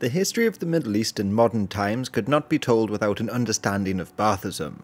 The history of the Middle East in modern times could not be told without an understanding of Baathism,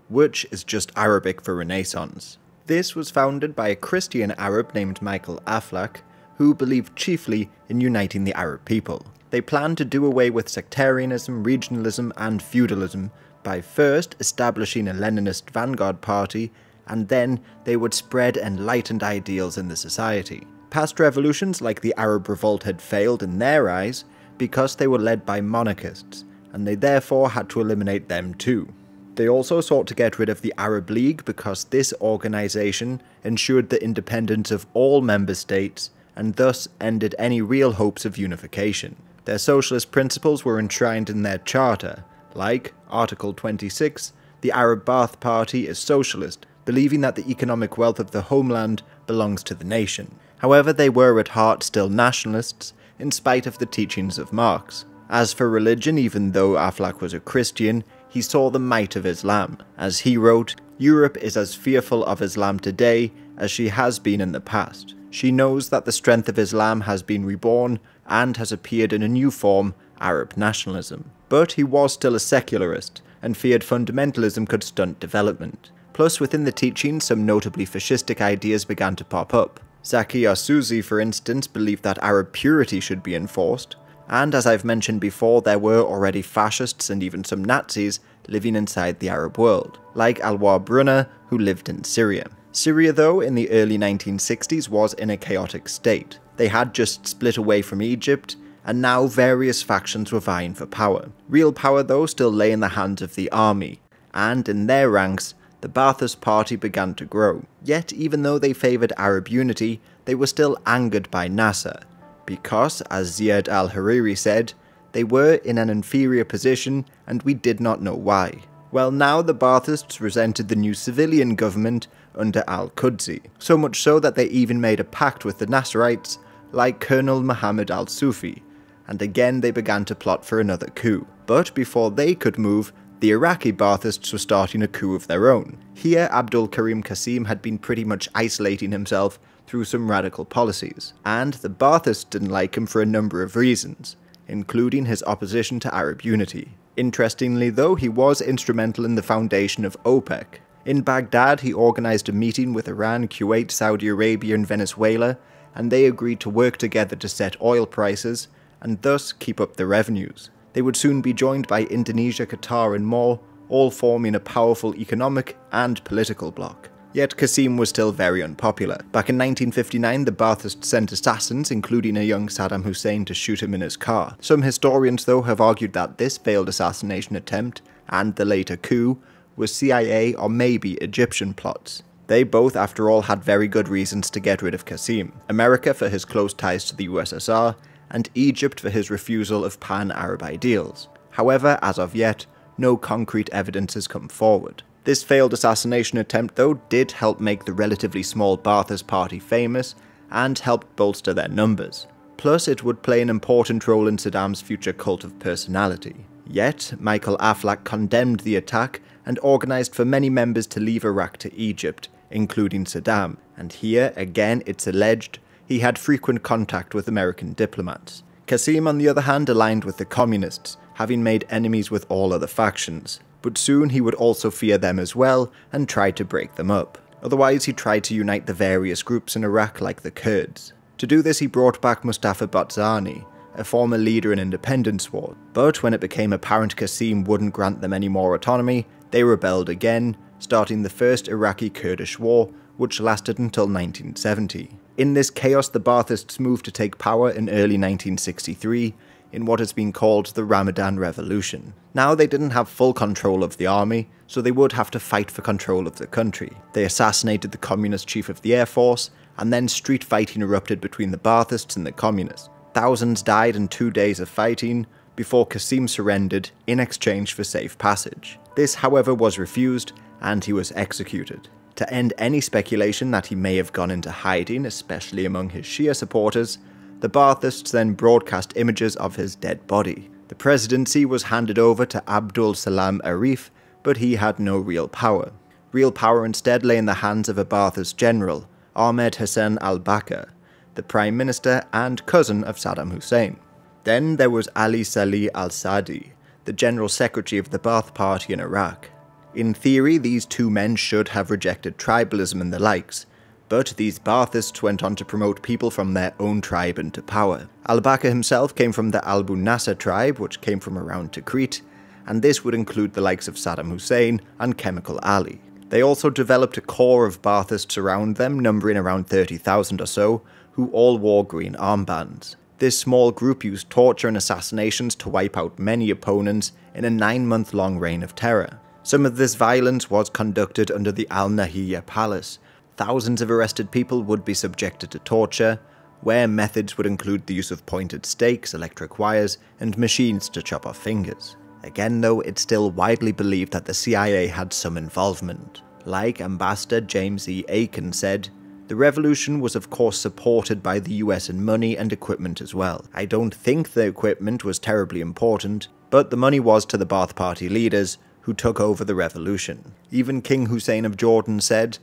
which is just Arabic for Renaissance. This was founded by a Christian Arab named Michael Aflaq, who believed chiefly in uniting the Arab people. They planned to do away with sectarianism, regionalism, and feudalism by first establishing a Leninist vanguard party, and then they would spread enlightened ideals in the society. Past revolutions like the Arab Revolt had failed in their eyes because they were led by monarchists, and they therefore had to eliminate them too. They also sought to get rid of the Arab League because this organisation ensured the independence of all member states and thus ended any real hopes of unification. Their socialist principles were enshrined in their charter, like Article 26, the Arab Baath Party is socialist, believing that the economic wealth of the homeland belongs to the nation. However, they were at heart still nationalists, in spite of the teachings of Marx. As for religion, even though Aflaq was a Christian, he saw the might of Islam. As he wrote, "Europe is as fearful of Islam today as she has been in the past. She knows that the strength of Islam has been reborn and has appeared in a new form, Arab nationalism." But he was still a secularist, and feared fundamentalism could stunt development. Plus, within the teachings, some notably fascistic ideas began to pop up. Zaki Arsuzi, for instance, believed that Arab purity should be enforced, and as I've mentioned before, there were already fascists and even some Nazis living inside the Arab world, like Alwar Brunner, who lived in Syria. Syria, though, in the early 1960s was in a chaotic state. They had just split away from Egypt, and now various factions were vying for power. Real power, though, still lay in the hands of the army, and in their ranks, the Baathist party began to grow. Yet, even though they favoured Arab unity, they were still angered by Nasser, because, as Ziad al-Hariri said, they were in an inferior position and we did not know why. Well, now the Baathists resented the new civilian government under al-Qudsi, so much so that they even made a pact with the Nasserites, like Colonel Mohammed al-Sufi, and again they began to plot for another coup. But before they could move, the Iraqi Baathists were starting a coup of their own. Here, Abdul Karim Qasim had been pretty much isolating himself through some radical policies, and the Baathists didn't like him for a number of reasons, including his opposition to Arab unity. Interestingly though, he was instrumental in the foundation of OPEC. In Baghdad, he organised a meeting with Iran, Kuwait, Saudi Arabia and Venezuela, and they agreed to work together to set oil prices, and thus keep up the revenues. They would soon be joined by Indonesia, Qatar and more, all forming a powerful economic and political bloc. Yet Qasim was still very unpopular. Back in 1959, the Baathists sent assassins, including a young Saddam Hussein, to shoot him in his car. Some historians, though, have argued that this failed assassination attempt, and the later coup, was CIA or maybe Egyptian plots. They both, after all, had very good reasons to get rid of Qasim. America for his close ties to the USSR, and Egypt for his refusal of pan-Arab ideals. However, as of yet, no concrete evidence has come forward. This failed assassination attempt, though, did help make the relatively small Baathist party famous, and helped bolster their numbers. Plus, it would play an important role in Saddam's future cult of personality. Yet, Michael Aflaq condemned the attack and organised for many members to leave Iraq to Egypt, including Saddam, and here, again, it's alleged, he had frequent contact with American diplomats. Qasim, on the other hand, aligned with the communists, having made enemies with all other factions, but soon he would also fear them as well and try to break them up. Otherwise, he tried to unite the various groups in Iraq like the Kurds. To do this, he brought back Mustafa Barzani, a former leader in independence war, but when it became apparent Qasim wouldn't grant them any more autonomy, they rebelled again, starting the First Iraqi-Kurdish War, which lasted until 1970. In this chaos, the Baathists moved to take power in early 1963, in what has been called the Ramadan Revolution. Now they didn't have full control of the army, so they would have to fight for control of the country. They assassinated the communist chief of the air force, and then street fighting erupted between the Baathists and the communists. Thousands died in 2 days of fighting, before Qasim surrendered in exchange for safe passage. This, however, was refused, and he was executed. To end any speculation that he may have gone into hiding, especially among his Shia supporters, the Baathists then broadcast images of his dead body. The presidency was handed over to Abdul Salam Arif, but he had no real power. Real power instead lay in the hands of a Baathist general, Ahmed Hassan al-Bakr, the prime minister and cousin of Saddam Hussein. Then there was Ali Salih al-Sadi, the General Secretary of the Ba'ath Party in Iraq. In theory, these two men should have rejected tribalism and the likes, but these Ba'athists went on to promote people from their own tribe into power. Al-Bakr himself came from the Al Bunassa tribe, which came from around Tikrit, and this would include the likes of Saddam Hussein and Chemical Ali. They also developed a core of Ba'athists around them, numbering around 30,000 or so, who all wore green armbands. This small group used torture and assassinations to wipe out many opponents in a 9-month-long reign of terror. Some of this violence was conducted under the Al-Nahiyya Palace. Thousands of arrested people would be subjected to torture, where methods would include the use of pointed stakes, electric wires, and machines to chop off fingers. Again though, it's still widely believed that the CIA had some involvement. Like Ambassador James E. Aiken said, "The revolution was of course supported by the US in money and equipment as well. I don't think the equipment was terribly important, but the money was to the Ba'ath Party leaders who took over the revolution." Even King Hussein of Jordan said,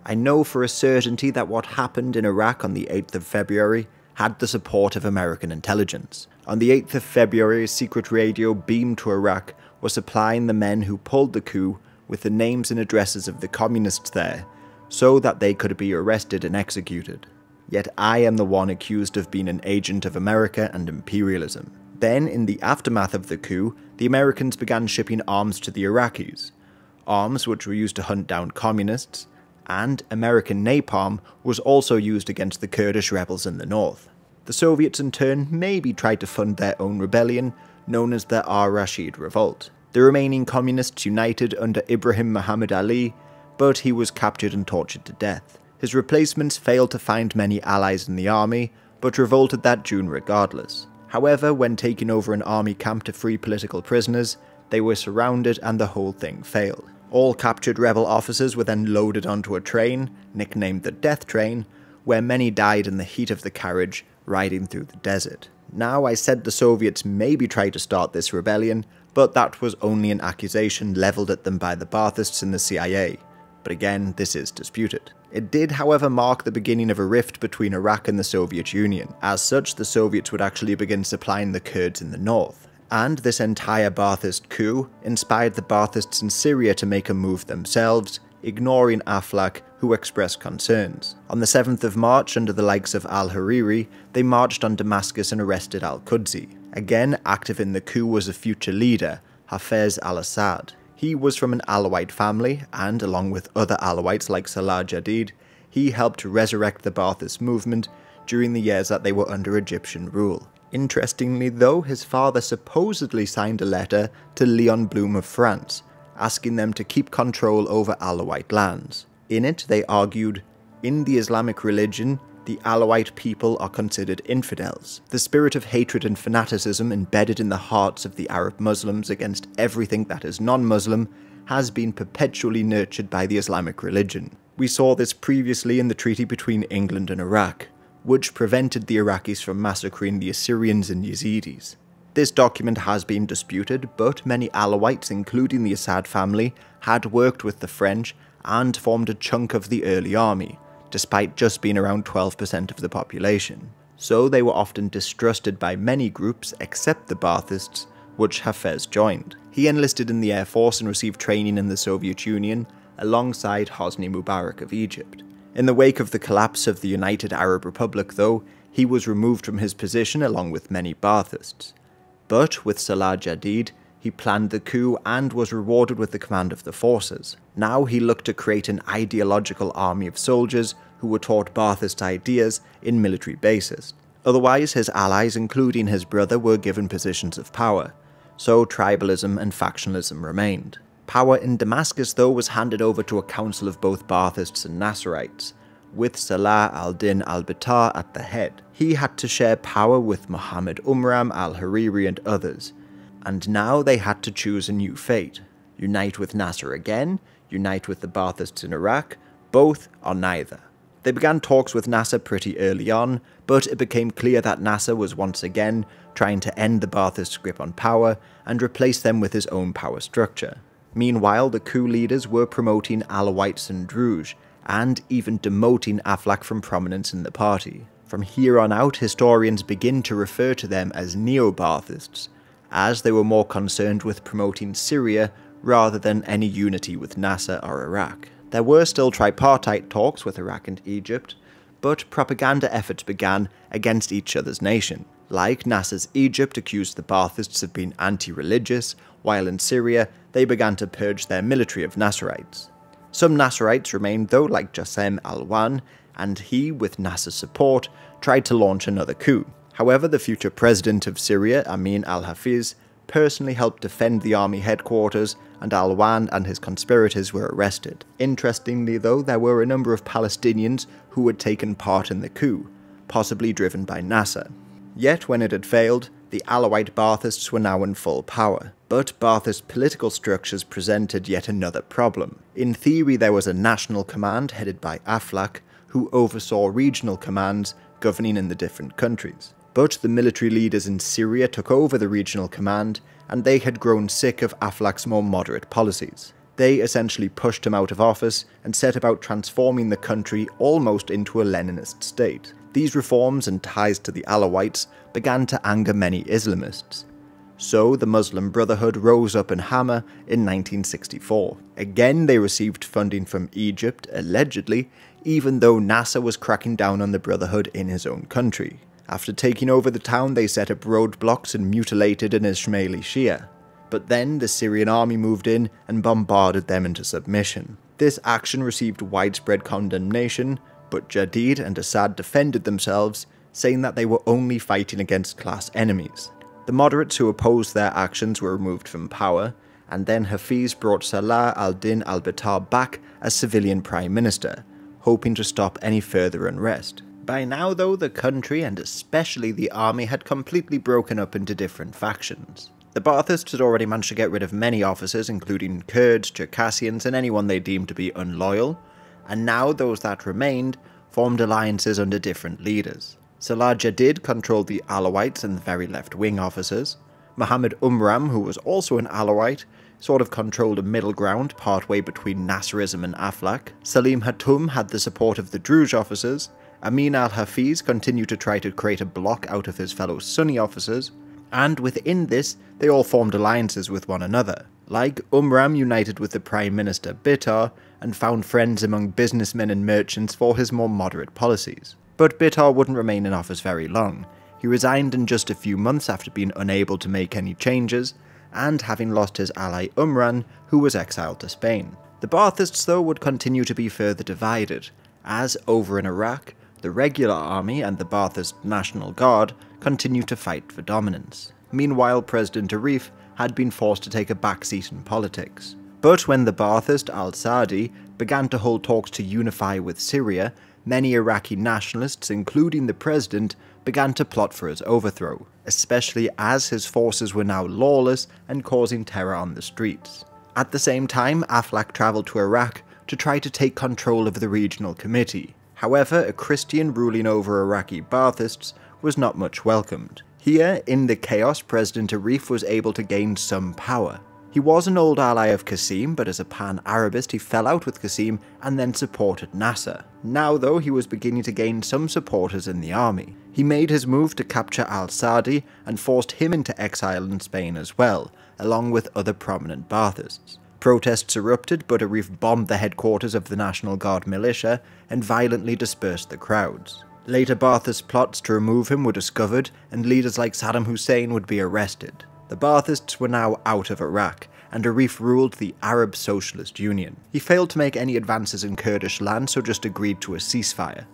"I know for a certainty that what happened in Iraq on the 8th of February had the support of American intelligence. On the 8th of February, a secret radio beamed to Iraq was supplying the men who pulled the coup with the names and addresses of the communists there, so that they could be arrested and executed. Yet I am the one accused of being an agent of America and imperialism." Then, in the aftermath of the coup, the Americans began shipping arms to the Iraqis, arms which were used to hunt down communists, and American napalm was also used against the Kurdish rebels in the north. The Soviets in turn maybe tried to fund their own rebellion, known as the Ar-Rashid Revolt. The remaining communists united under Ibrahim Muhammad Ali, but he was captured and tortured to death. His replacements failed to find many allies in the army, but revolted that June regardless. However, when taking over an army camp to free political prisoners, they were surrounded and the whole thing failed. All captured rebel officers were then loaded onto a train, nicknamed the Death Train, where many died in the heat of the carriage, riding through the desert. Now, I said the Soviets maybe tried to start this rebellion, but that was only an accusation levelled at them by the Ba'athists in the CIA. But again, this is disputed. It did, however, mark the beginning of a rift between Iraq and the Soviet Union. As such, the Soviets would actually begin supplying the Kurds in the north. And this entire Ba'athist coup inspired the Ba'athists in Syria to make a move themselves, ignoring Aflaq, who expressed concerns. On the 7th of March, under the likes of al-Hariri, they marched on Damascus and arrested al-Qudsi. Again, active in the coup was a future leader, Hafez al-Assad. He was from an Alawite family, and along with other Alawites like Salah Jadid, he helped to resurrect the Ba'athist movement during the years that they were under Egyptian rule. Interestingly though, his father supposedly signed a letter to Leon Blum of France, asking them to keep control over Alawite lands. In it, they argued, "In the Islamic religion, the Alawite people are considered infidels. The spirit of hatred and fanaticism embedded in the hearts of the Arab Muslims against everything that is non-Muslim has been perpetually nurtured by the Islamic religion." We saw this previously in the treaty between England and Iraq, which prevented the Iraqis from massacring the Assyrians and Yazidis. This document has been disputed, but many Alawites, including the Assad family, had worked with the French and formed a chunk of the early army, despite just being around 12% of the population. So they were often distrusted by many groups except the Ba'athists, which Hafez joined. He enlisted in the Air Force and received training in the Soviet Union, alongside Hosni Mubarak of Egypt. In the wake of the collapse of the United Arab Republic though, he was removed from his position along with many Ba'athists. But with Salah Jadid, he planned the coup and was rewarded with the command of the forces. Now he looked to create an ideological army of soldiers who were taught Ba'athist ideas in military bases. Otherwise, his allies, including his brother, were given positions of power, so tribalism and factionalism remained. Power in Damascus, though, was handed over to a council of both Ba'athists and Nasrites, with Salah al-Din al-Bitar at the head. He had to share power with Muhammad Umram, al-Hariri and others, and now they had to choose a new fate. Unite with Nasser again, unite with the Ba'athists in Iraq, both or neither. They began talks with Nasser pretty early on, but it became clear that Nasser was once again trying to end the Ba'athist grip on power and replace them with his own power structure. Meanwhile, the coup leaders were promoting Alawites and Druze, and even demoting Aflaq from prominence in the party. From here on out, historians begin to refer to them as Neo-Baathists, as they were more concerned with promoting Syria rather than any unity with Nasser or Iraq. There were still tripartite talks with Iraq and Egypt, but propaganda efforts began against each other's nation. Like Nasser's Egypt accused the Baathists of being anti-religious, while in Syria they began to purge their military of Nasserites. Some Nasserites remained though, like Jassem al-Wan, and he, with Nasser's support, tried to launch another coup. However, the future president of Syria, Amin al-Hafiz, personally helped defend the army headquarters, and al-Wan and his conspirators were arrested. Interestingly though, there were a number of Palestinians who had taken part in the coup, possibly driven by Nasser. Yet when it had failed, the Alawite Baathists were now in full power. But Baathist political structures presented yet another problem. In theory, there was a national command headed by Aflaq, who oversaw regional commands governing in the different countries. But the military leaders in Syria took over the regional command, and they had grown sick of Aflaq's more moderate policies. They essentially pushed him out of office and set about transforming the country almost into a Leninist state. These reforms and ties to the Alawites began to anger many Islamists. So the Muslim Brotherhood rose up in Hama in 1964. Again, they received funding from Egypt, allegedly, even though Nasser was cracking down on the Brotherhood in his own country. After taking over the town, they set up roadblocks and mutilated an Ismaili Shia. But then the Syrian army moved in and bombarded them into submission. This action received widespread condemnation, but Jadid and Assad defended themselves, saying that they were only fighting against class enemies. The moderates who opposed their actions were removed from power, and then Hafiz brought Salah al-Din al-Bitar back as civilian prime minister, hoping to stop any further unrest. By now though, the country and especially the army had completely broken up into different factions. The Baathists had already managed to get rid of many officers, including Kurds, Circassians, and anyone they deemed to be unloyal, and now those that remained formed alliances under different leaders. Salah Jadid controlled the Alawites and the very left-wing officers. Muhammad Umram, who was also an Alawite, sort of controlled a middle ground partway between Nasserism and Aflaq. Salim Hatum had the support of the Druze officers. Amin al-Hafiz continued to try to create a bloc out of his fellow Sunni officers, and within this, they all formed alliances with one another. Like Umram united with the Prime Minister Bitar and found friends among businessmen and merchants for his more moderate policies. But Bitar wouldn't remain in office very long. He resigned in just a few months after being unable to make any changes, and having lost his ally Umran, who was exiled to Spain. The Baathists though would continue to be further divided, as over in Iraq, the regular army and the Baathist National Guard continued to fight for dominance. Meanwhile, President Arif had been forced to take a backseat in politics. But when the Baathist al-Sadi began to hold talks to unify with Syria, many Iraqi nationalists, including the president, began to plot for his overthrow, especially as his forces were now lawless and causing terror on the streets. At the same time, Aflaq travelled to Iraq to try to take control of the regional committee. However, a Christian ruling over Iraqi Baathists was not much welcomed. Here, in the chaos, President Arif was able to gain some power. He was an old ally of Qasim, but as a pan-Arabist he fell out with Qasim and then supported Nasser. Now though, he was beginning to gain some supporters in the army. He made his move to capture al-Sadi and forced him into exile in Spain as well, along with other prominent Baathists. Protests erupted, but Arif bombed the headquarters of the National Guard militia and violently dispersed the crowds. Later Baathist plots to remove him were discovered, and leaders like Saddam Hussein would be arrested. The Baathists were now out of Iraq, and Arif ruled the Arab Socialist Union. He failed to make any advances in Kurdish land, so just agreed to a ceasefire.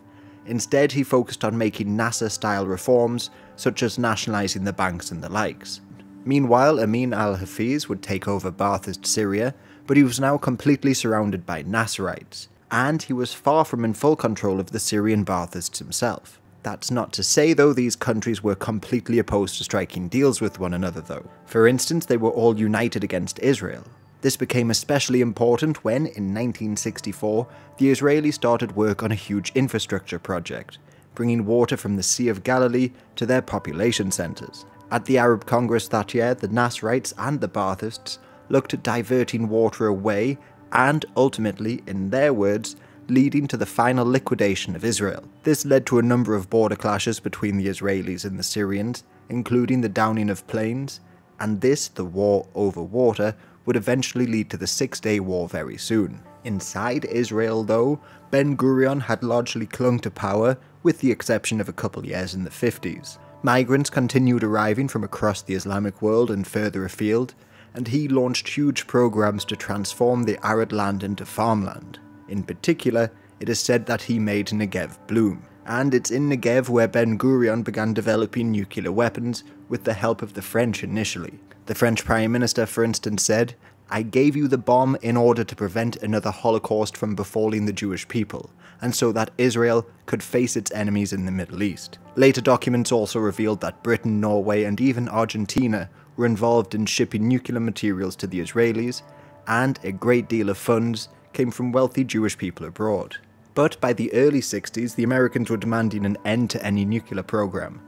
Instead, he focused on making Nasser-style reforms, such as nationalising the banks and the likes. Meanwhile, Amin al-Hafiz would take over Baathist Syria, but he was now completely surrounded by Nasserites, and he was far from in full control of the Syrian Baathists himself. That's not to say though these countries were completely opposed to striking deals with one another though. For instance, they were all united against Israel. This became especially important when, in 1964, the Israelis started work on a huge infrastructure project, bringing water from the Sea of Galilee to their population centres. At the Arab Congress that year, the Nasserites and the Baathists looked at diverting water away and, ultimately, in their words, leading to the final liquidation of Israel. This led to a number of border clashes between the Israelis and the Syrians, including the downing of planes, and this, the war over water, would eventually lead to the Six-Day War very soon. Inside Israel, though, Ben-Gurion had largely clung to power, with the exception of a couple years in the 50s. Migrants continued arriving from across the Islamic world and further afield, and he launched huge programs to transform the arid land into farmland. In particular, it is said that he made Negev bloom, and it's in Negev where Ben-Gurion began developing nuclear weapons with the help of the French initially. The French Prime Minister, for instance, said, "I gave you the bomb in order to prevent another Holocaust from befalling the Jewish people, and so that Israel could face its enemies in the Middle East." Later documents also revealed that Britain, Norway, and even Argentina were involved in shipping nuclear materials to the Israelis, and a great deal of funds came from wealthy Jewish people abroad. But by the early 60s, the Americans were demanding an end to any nuclear program,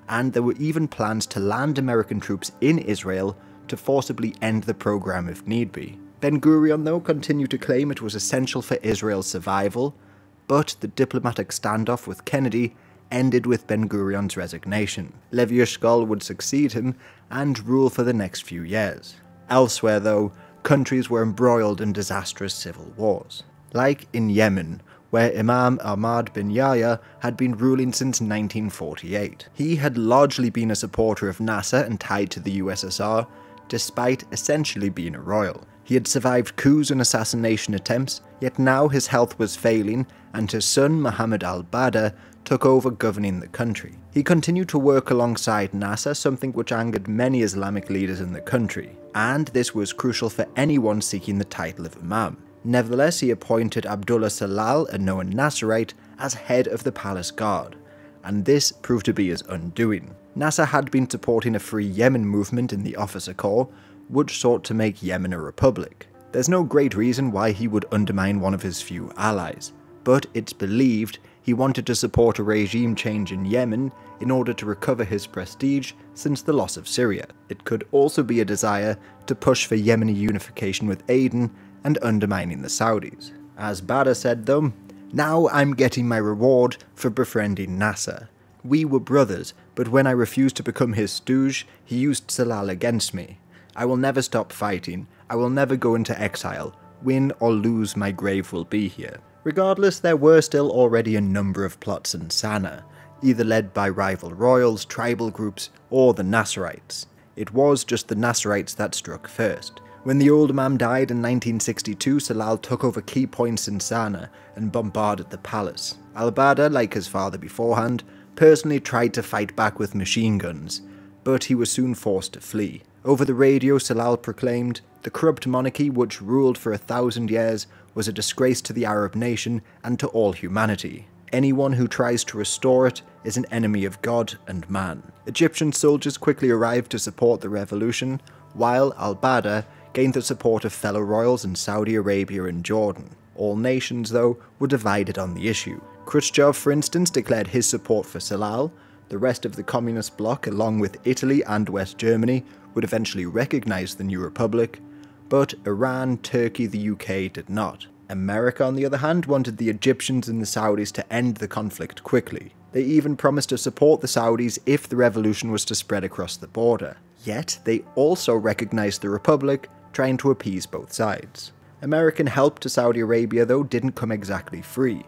and there were even plans to land American troops in Israel to forcibly end the program if need be. Ben-Gurion, though, continued to claim it was essential for Israel's survival, but the diplomatic standoff with Kennedy ended with Ben-Gurion's resignation. Levi Eshkol would succeed him and rule for the next few years. Elsewhere, though, countries were embroiled in disastrous civil wars. Like in Yemen, where Imam Ahmad bin Yahya had been ruling since 1948. He had largely been a supporter of Nasser and tied to the USSR, despite essentially being a royal. He had survived coups and assassination attempts, yet now his health was failing, and his son Mohammed al-Badr took over governing the country. He continued to work alongside Nasser, something which angered many Islamic leaders in the country, and this was crucial for anyone seeking the title of Imam. Nevertheless, he appointed Abdullah Salal, a known Nasserite, as head of the palace guard, and this proved to be his undoing. Nasser had been supporting a Free Yemen movement in the officer corps, which sought to make Yemen a republic. There's no great reason why he would undermine one of his few allies, but it's believed he wanted to support a regime change in Yemen in order to recover his prestige since the loss of Syria. It could also be a desire to push for Yemeni unification with Aden and undermining the Saudis. As Badr said though, "Now I'm getting my reward for befriending Nasser. We were brothers, but when I refused to become his stooge, he used Salal against me. I will never stop fighting. I will never go into exile. Win or lose, my grave will be here." Regardless, there were still already a number of plots in Sana'a, either led by rival royals, tribal groups, or the Nasserites. It was just the Nasserites that struck first. When the old Imam died in 1962, Salal took over key points in Sana'a and bombarded the palace. Al-Badr, like his father beforehand, personally tried to fight back with machine guns, but he was soon forced to flee. Over the radio, Salal proclaimed, "The corrupt monarchy which ruled for 1,000 years was a disgrace to the Arab nation and to all humanity. Anyone who tries to restore it is an enemy of God and man." Egyptian soldiers quickly arrived to support the revolution, while Al-Badr gained the support of fellow royals in Saudi Arabia and Jordan. All nations, though, were divided on the issue. Khrushchev, for instance, declared his support for Salal. The rest of the communist bloc, along with Italy and West Germany, would eventually recognise the new republic, but Iran, Turkey, the UK did not. America, on the other hand, wanted the Egyptians and the Saudis to end the conflict quickly. They even promised to support the Saudis if the revolution was to spread across the border. Yet, they also recognised the republic, trying to appease both sides. American help to Saudi Arabia, though, didn't come exactly free,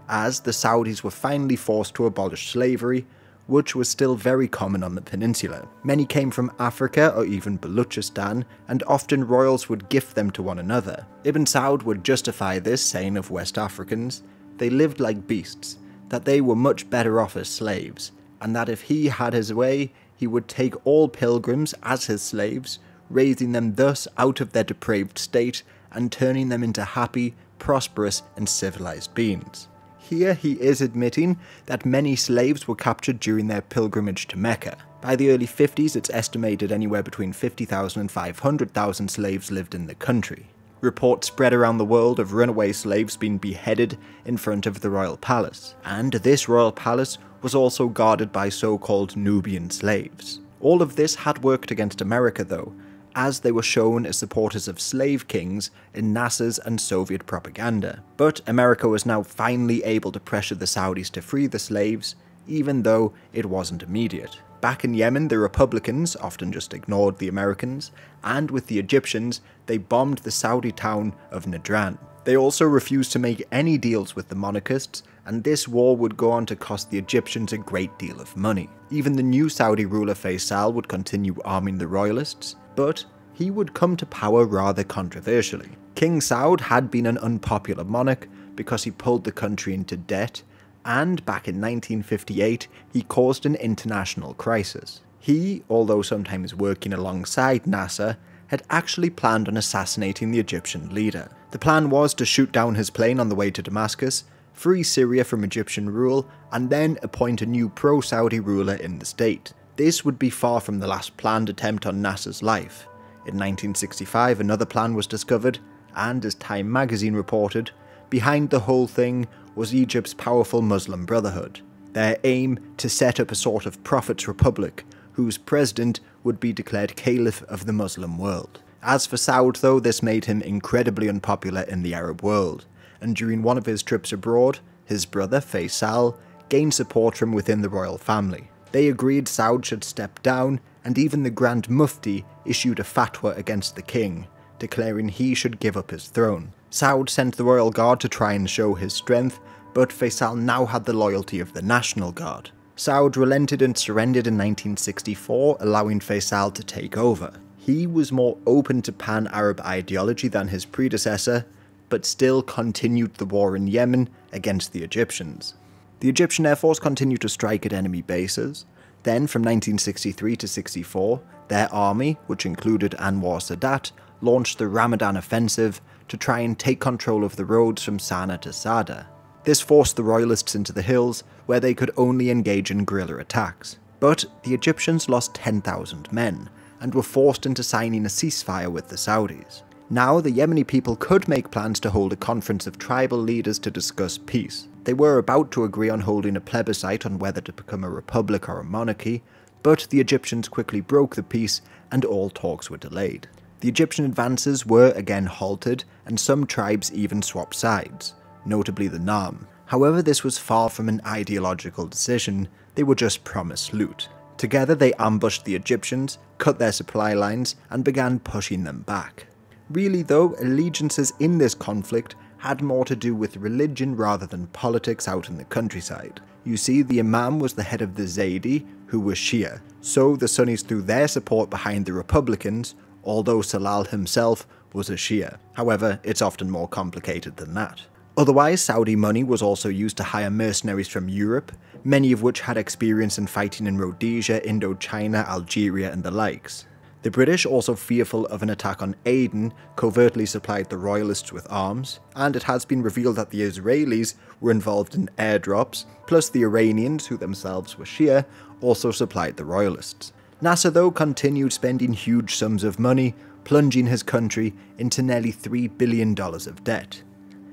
as the Saudis were finally forced to abolish slavery, which was still very common on the peninsula. Many came from Africa or even Baluchistan, and often royals would gift them to one another. Ibn Saud would justify this, saying of West Africans, "They lived like beasts, that they were much better off as slaves, and that if he had his way, he would take all pilgrims as his slaves, raising them thus out of their depraved state and turning them into happy, prosperous, and civilized beings." Here he is admitting that many slaves were captured during their pilgrimage to Mecca. By the early 50s, it's estimated anywhere between 50,000 and 500,000 slaves lived in the country. Reports spread around the world of runaway slaves being beheaded in front of the royal palace, and this royal palace was also guarded by so-called Nubian slaves. All of this had worked against America though, as they were shown as supporters of slave kings in NASA's and Soviet propaganda. But America was now finally able to pressure the Saudis to free the slaves, even though it wasn't immediate. Back in Yemen, the Republicans often just ignored the Americans, and with the Egyptians, they bombed the Saudi town of Najran. They also refused to make any deals with the monarchists, and this war would go on to cost the Egyptians a great deal of money. Even the new Saudi ruler Faisal would continue arming the royalists, but he would come to power rather controversially. King Saud had been an unpopular monarch because he pulled the country into debt, and back in 1958 he caused an international crisis. He, although sometimes working alongside Nasser, had actually planned on assassinating the Egyptian leader. The plan was to shoot down his plane on the way to Damascus, free Syria from Egyptian rule, and then appoint a new pro-Saudi ruler in the state. This would be far from the last planned attempt on Nasser's life. In 1965 another plan was discovered, and as Time magazine reported, behind the whole thing was Egypt's powerful Muslim Brotherhood. Their aim to set up a sort of Prophet's Republic, whose president would be declared Caliph of the Muslim world. As for Saud though, this made him incredibly unpopular in the Arab world, and during one of his trips abroad, his brother Faisal gained support from within the royal family. They agreed Saud should step down, and even the Grand Mufti issued a fatwa against the king, declaring he should give up his throne. Saud sent the royal guard to try and show his strength, but Faisal now had the loyalty of the National Guard. Saud relented and surrendered in 1964, allowing Faisal to take over. He was more open to pan-Arab ideology than his predecessor, but still continued the war in Yemen against the Egyptians. The Egyptian Air Force continued to strike at enemy bases. Then, from 1963 to 64, their army, which included Anwar Sadat, launched the Ramadan Offensive to try and take control of the roads from Sana'a to Sada. This forced the royalists into the hills, where they could only engage in guerrilla attacks. But the Egyptians lost 10,000 men, and were forced into signing a ceasefire with the Saudis. Now the Yemeni people could make plans to hold a conference of tribal leaders to discuss peace. They were about to agree on holding a plebiscite on whether to become a republic or a monarchy, but the Egyptians quickly broke the peace and all talks were delayed. The Egyptian advances were again halted, and some tribes even swapped sides, notably the Nam. However, this was far from an ideological decision, they were just promised loot. Together they ambushed the Egyptians, cut their supply lines, and began pushing them back. Really though, allegiances in this conflict had more to do with religion rather than politics out in the countryside. You see, the Imam was the head of the Zaydi, who was Shia, so the Sunnis threw their support behind the Republicans, although Salal himself was a Shia. However, it's often more complicated than that. Otherwise, Saudi money was also used to hire mercenaries from Europe, many of which had experience in fighting in Rhodesia, Indochina, Algeria and the likes. The British, also fearful of an attack on Aden, covertly supplied the royalists with arms, and it has been revealed that the Israelis were involved in airdrops, plus the Iranians, who themselves were Shia, also supplied the royalists. Nasser though continued spending huge sums of money, plunging his country into nearly $3 billion of debt.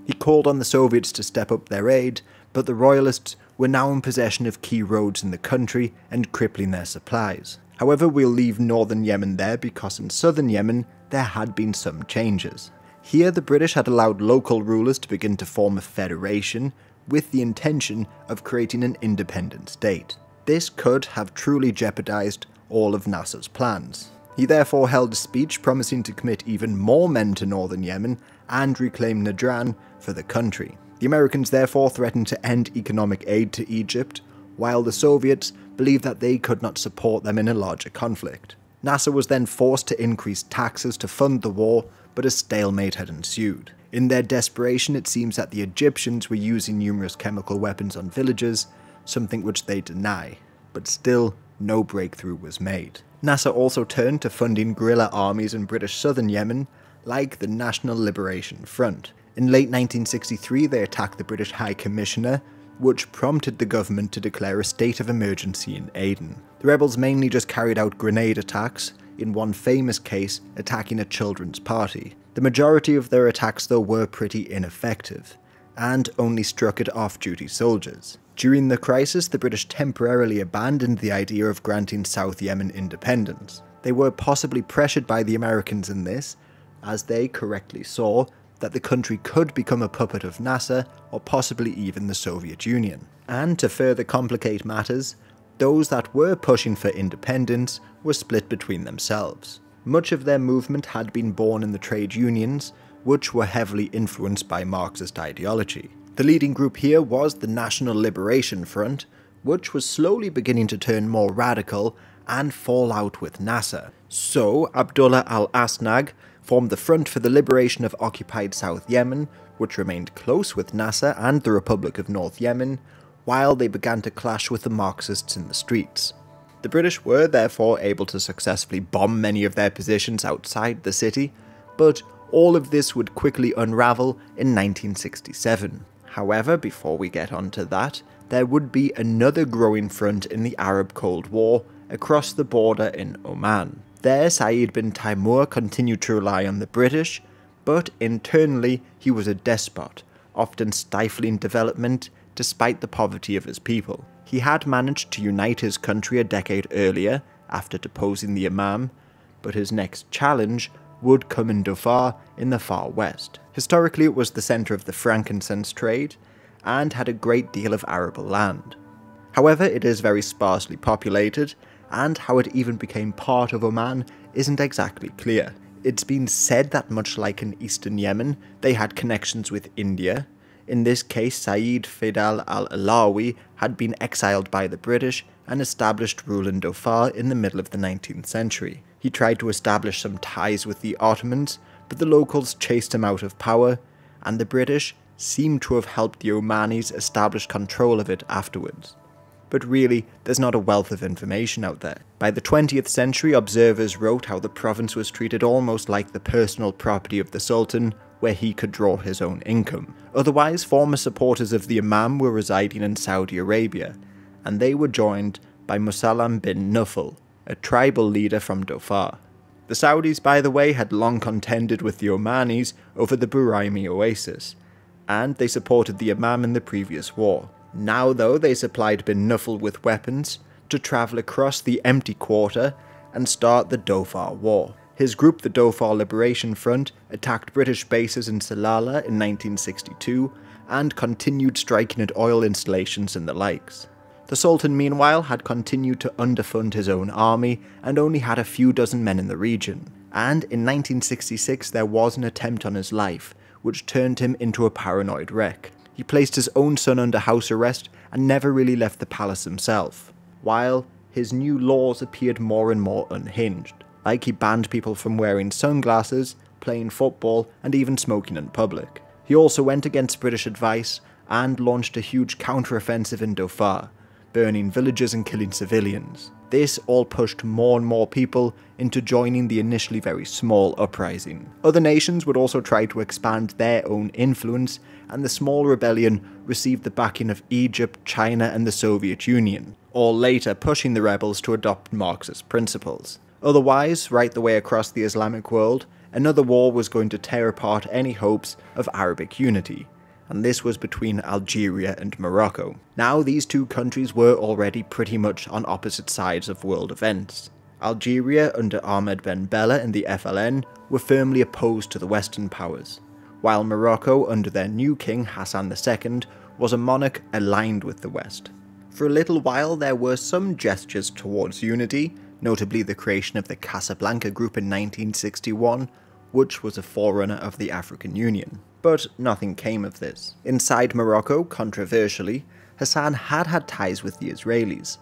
He called on the Soviets to step up their aid, but the royalists were now in possession of key roads in the country and crippling their supplies. However, we'll leave northern Yemen there because in southern Yemen there had been some changes. Here the British had allowed local rulers to begin to form a federation with the intention of creating an independent state. This could have truly jeopardized all of Nasser's plans. He therefore held a speech promising to commit even more men to northern Yemen and reclaim Najran for the country. The Americans therefore threatened to end economic aid to Egypt, while the Soviets believed that they could not support them in a larger conflict. Nasser was then forced to increase taxes to fund the war, but a stalemate had ensued. In their desperation, it seems that the Egyptians were using numerous chemical weapons on villagers, something which they deny, but still no breakthrough was made. Nasser also turned to funding guerrilla armies in British southern Yemen, like the National Liberation Front. In late 1963, they attacked the British High Commissioner, which prompted the government to declare a state of emergency in Aden. The rebels mainly just carried out grenade attacks, in one famous case attacking a children's party. The majority of their attacks though were pretty ineffective, and only struck at off-duty soldiers. During the crisis, the British temporarily abandoned the idea of granting South Yemen independence. They were possibly pressured by the Americans in this, as they correctly saw that the country could become a puppet of NASA or possibly even the Soviet Union. And to further complicate matters, those that were pushing for independence were split between themselves. Much of their movement had been born in the trade unions, which were heavily influenced by Marxist ideology. The leading group here was the National Liberation Front, which was slowly beginning to turn more radical and fall out with NASA. So Abdullah al-Asnag formed the Front for the Liberation of Occupied South Yemen, which remained close with NASA and the Republic of North Yemen, while they began to clash with the Marxists in the streets. The British were therefore able to successfully bomb many of their positions outside the city, but all of this would quickly unravel in 1967. However, before we get onto that, there would be another growing front in the Arab Cold War across the border in Oman. There, Saeed bin Taimur continued to rely on the British, but internally he was a despot, often stifling development despite the poverty of his people. He had managed to unite his country a decade earlier, after deposing the Imam, but his next challenge would come in Dhofar in the far west. Historically, it was the centre of the frankincense trade, and had a great deal of arable land. However, it is very sparsely populated, and how it even became part of Oman isn't exactly clear. It's been said that much like in eastern Yemen, they had connections with India. In this case, Saeed Fidal al-Alawi had been exiled by the British and established rule in Dhofar in the middle of the 19th century. He tried to establish some ties with the Ottomans, but the locals chased him out of power, and the British seemed to have helped the Omanis establish control of it afterwards. But really, there's not a wealth of information out there. By the 20th century, observers wrote how the province was treated almost like the personal property of the Sultan, where he could draw his own income. Otherwise, former supporters of the Imam were residing in Saudi Arabia, and they were joined by Musallam bin Nufal, a tribal leader from Dhofar. The Saudis, by the way, had long contended with the Omanis over the Buraimi oasis, and they supported the Imam in the previous war. Now, though, they supplied bin Nufal with weapons to travel across the empty quarter and start the Dhofar War. His group, the Dhofar Liberation Front, attacked British bases in Salalah in 1962 and continued striking at oil installations and the likes. The Sultan, meanwhile, had continued to underfund his own army and only had a few dozen men in the region. And in 1966 there was an attempt on his life, which turned him into a paranoid wreck. He placed his own son under house arrest and never really left the palace himself, while his new laws appeared more and more unhinged. Like he banned people from wearing sunglasses, playing football, and even smoking in public. He also went against British advice and launched a huge counter-offensive in Dhofar, burning villages and killing civilians. This all pushed more and more people into joining the initially very small uprising. Other nations would also try to expand their own influence, and the small rebellion received the backing of Egypt, China, and the Soviet Union, all later pushing the rebels to adopt Marxist principles. Otherwise, right the way across the Islamic world, another war was going to tear apart any hopes of Arabic unity, and this was between Algeria and Morocco. Now, these two countries were already pretty much on opposite sides of world events. Algeria, under Ahmed Ben Bella and the FLN, were firmly opposed to the Western powers, while Morocco, under their new king Hassan II, was a monarch aligned with the West. For a little while, there were some gestures towards unity, notably the creation of the Casablanca Group in 1961, which was a forerunner of the African Union. But nothing came of this. Inside Morocco, controversially, Hassan had had ties with the Israelis.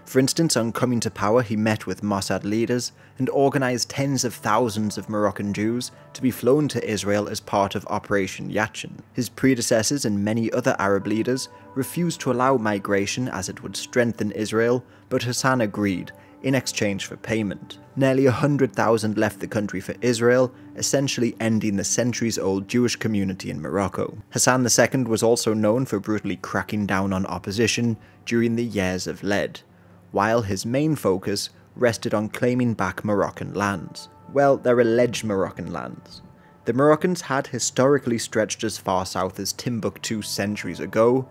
For instance, on coming to power, he met with Mossad leaders and organised tens of thousands of Moroccan Jews to be flown to Israel as part of Operation Yachin. His predecessors and many other Arab leaders refused to allow migration as it would strengthen Israel, but Hassan agreed, in exchange for payment. Nearly 100,000 left the country for Israel, essentially ending the centuries-old Jewish community in Morocco. Hassan II was also known for brutally cracking down on opposition during the Years of Lead, while his main focus rested on claiming back Moroccan lands. Well, their alleged Moroccan lands. The Moroccans had historically stretched as far south as Timbuktu centuries ago,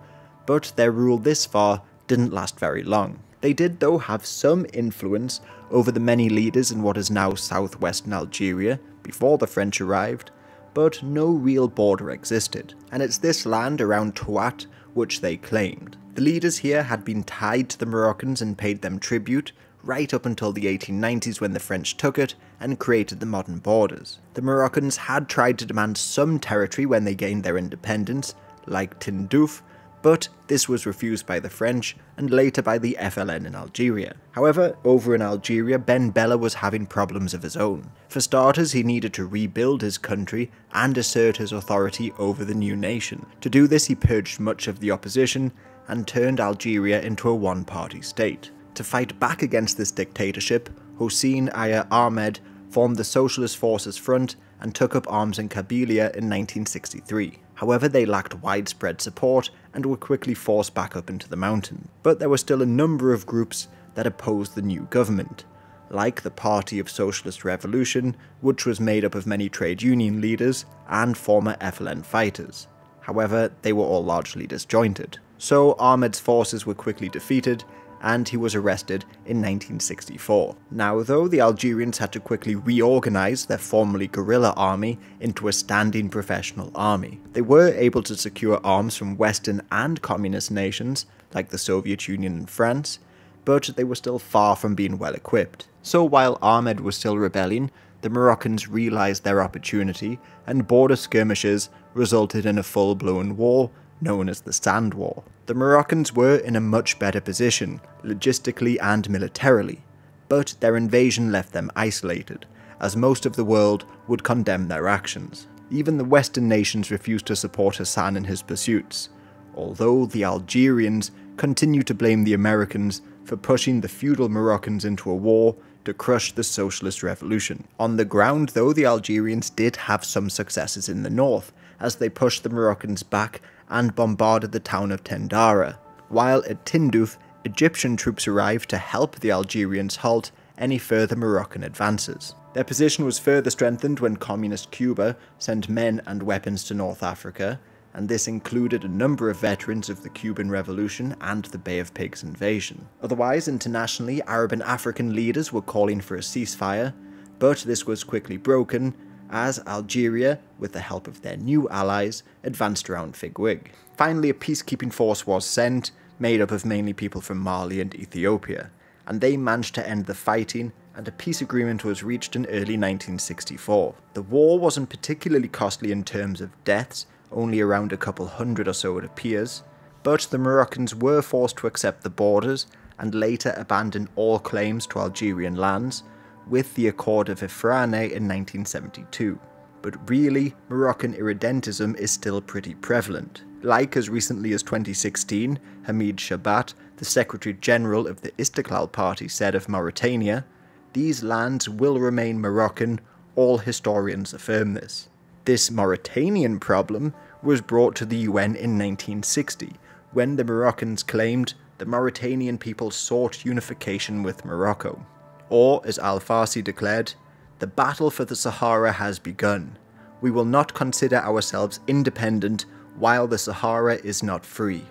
but their rule this far didn't last very long. They did though have some influence over the many leaders in what is now southwestern Algeria before the French arrived, but no real border existed, and it's this land around Touat which they claimed. The leaders here had been tied to the Moroccans and paid them tribute, right up until the 1890s when the French took it and created the modern borders. The Moroccans had tried to demand some territory when they gained their independence, like Tindouf, but this was refused by the French and later by the FLN in Algeria. However, over in Algeria, Ben Bella was having problems of his own. For starters, he needed to rebuild his country and assert his authority over the new nation. To do this, he purged much of the opposition and turned Algeria into a one-party state. To fight back against this dictatorship, Hossein Aya Ahmed formed the Socialist Forces Front and took up arms in Kabylia in 1963. However, they lacked widespread support and were quickly forced back up into the mountain. But there were still a number of groups that opposed the new government, like the Party of Socialist Revolution, which was made up of many trade union leaders and former FLN fighters. However, they were all largely disjointed. So Ahmed's forces were quickly defeated, and he was arrested in 1964. Now, though the Algerians had to quickly reorganize their formerly guerrilla army into a standing professional army, they were able to secure arms from Western and communist nations, like the Soviet Union and France, but they were still far from being well equipped. So while Ahmed was still rebelling, the Moroccans realized their opportunity, and border skirmishes resulted in a full-blown war known as the Sand War. The Moroccans were in a much better position, logistically and militarily, but their invasion left them isolated, as most of the world would condemn their actions. Even the Western nations refused to support Hassan in his pursuits, although the Algerians continued to blame the Americans for pushing the feudal Moroccans into a war to crush the socialist revolution. On the ground, though, the Algerians did have some successes in the north, as they pushed the Moroccans back and bombarded the town of Tendara, while at Tindouf, Egyptian troops arrived to help the Algerians halt any further Moroccan advances. Their position was further strengthened when communist Cuba sent men and weapons to North Africa, and this included a number of veterans of the Cuban Revolution and the Bay of Pigs invasion. Otherwise, internationally, Arab and African leaders were calling for a ceasefire, but this was quickly broken as Algeria, with the help of their new allies, advanced around Figuig. Finally, a peacekeeping force was sent, made up of mainly people from Mali and Ethiopia, and they managed to end the fighting, and a peace agreement was reached in early 1964. The war wasn't particularly costly in terms of deaths, only around a couple hundred or so it appears, but the Moroccans were forced to accept the borders and later abandon all claims to Algerian lands, with the Accord of Ifrane in 1972. But really, Moroccan irredentism is still pretty prevalent. Like as recently as 2016, Hamid Chabat, the Secretary General of the Istiklal Party, said of Mauritania, "These lands will remain Moroccan, all historians affirm this." This Mauritanian problem was brought to the UN in 1960, when the Moroccans claimed the Mauritanian people sought unification with Morocco. Or, as Al-Farsi declared, "The battle for the Sahara has begun. We will not consider ourselves independent while the Sahara is not free.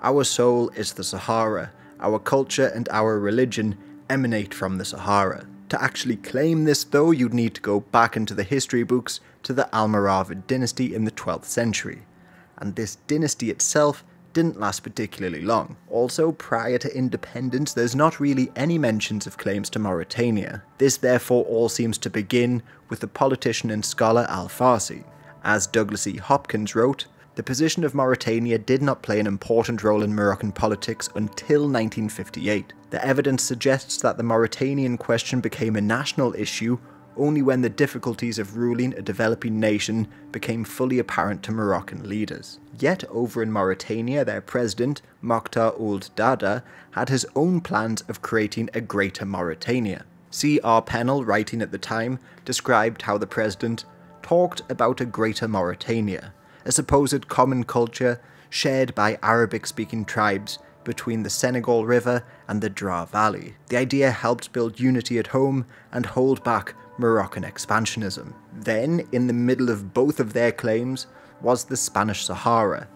Our soul is the Sahara. Our culture and our religion emanate from the Sahara." To actually claim this, though, you'd need to go back into the history books to the Almoravid dynasty in the 12th century. And this dynasty itself didn't last particularly long. Also, prior to independence, there's not really any mentions of claims to Mauritania. This therefore all seems to begin with the politician and scholar Al-Farsi. As Douglas E. Hopkins wrote, the position of Mauritania did not play an important role in Moroccan politics until 1958. The evidence suggests that the Mauritanian question became a national issue only when the difficulties of ruling a developing nation became fully apparent to Moroccan leaders. Yet over in Mauritania, their president, Mokhtar Ould Dada, had his own plans of creating a Greater Mauritania. C.R. Pennell, writing at the time, described how the president talked about a Greater Mauritania, a supposed common culture shared by Arabic-speaking tribes between the Senegal River and the Dra Valley. The idea helped build unity at home and hold back Moroccan expansionism. Then, in the middle of both of their claims, was the Spanish Sahara,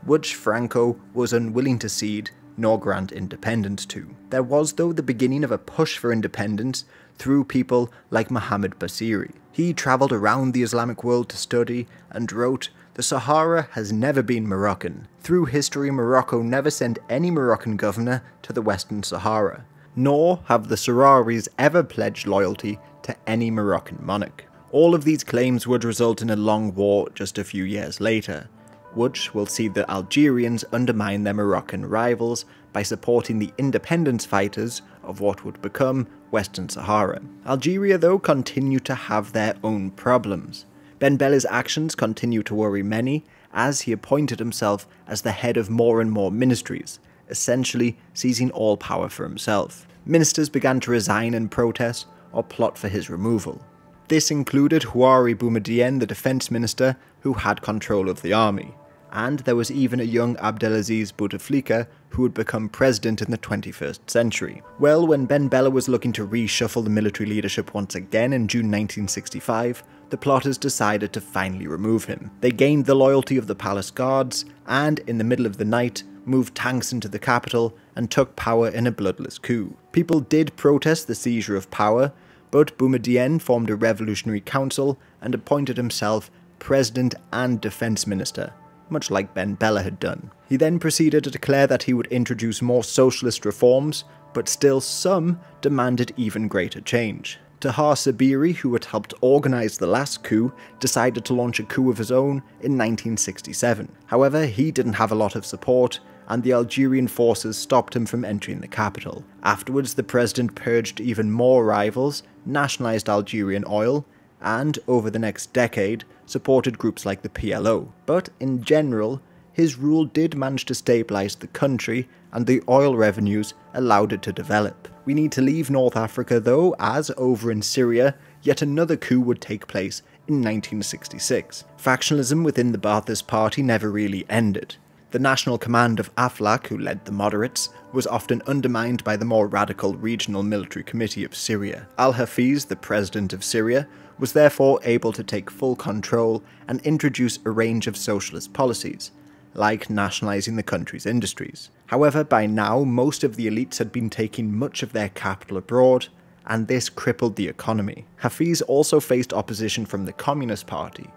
which Franco was unwilling to cede nor grant independence to. There was, though, the beginning of a push for independence through people like Muhammad Basiri. He travelled around the Islamic world to study and wrote, "The Sahara has never been Moroccan. Through history, Morocco never sent any Moroccan governor to the Western Sahara, nor have the Sahrawis ever pledged loyalty to any Moroccan monarch." All of these claims would result in a long war just a few years later, which will see the Algerians undermine their Moroccan rivals by supporting the independence fighters of what would become Western Sahara. Algeria, though, continued to have their own problems. Ben Bella's actions continue to worry many, as he appointed himself as the head of more and more ministries, essentially seizing all power for himself. Ministers began to resign in protest or plot for his removal. This included Houari Boumediene, the defense minister, who had control of the army, and there was even a young Abdelaziz Bouteflika who would become president in the 21st century. Well, when Ben Bella was looking to reshuffle the military leadership once again in June 1965, the plotters decided to finally remove him. They gained the loyalty of the palace guards, and in the middle of the night, moved tanks into the capital and took power in a bloodless coup. People did protest the seizure of power, but Boumediene formed a revolutionary council and appointed himself president and defense minister, much like Ben Bella had done. He then proceeded to declare that he would introduce more socialist reforms, but still some demanded even greater change. Tahar Sabiri, who had helped organise the last coup, decided to launch a coup of his own in 1967. However, he didn't have a lot of support, and the Algerian forces stopped him from entering the capital. Afterwards, the president purged even more rivals, nationalised Algerian oil, and, over the next decade, supported groups like the PLO. But, in general, his rule did manage to stabilise the country, and the oil revenues allowed it to develop. We need to leave North Africa, though, as over in Syria, yet another coup would take place in 1966. Factionalism within the Ba'athist Party never really ended. The national command of Aflaq, who led the moderates, was often undermined by the more radical Regional Military Committee of Syria. Al-Hafiz, the president of Syria, was therefore able to take full control and introduce a range of socialist policies, like nationalising the country's industries. However, by now, most of the elites had been taking much of their capital abroad, and this crippled the economy. Hafiz also faced opposition from the Communist Party,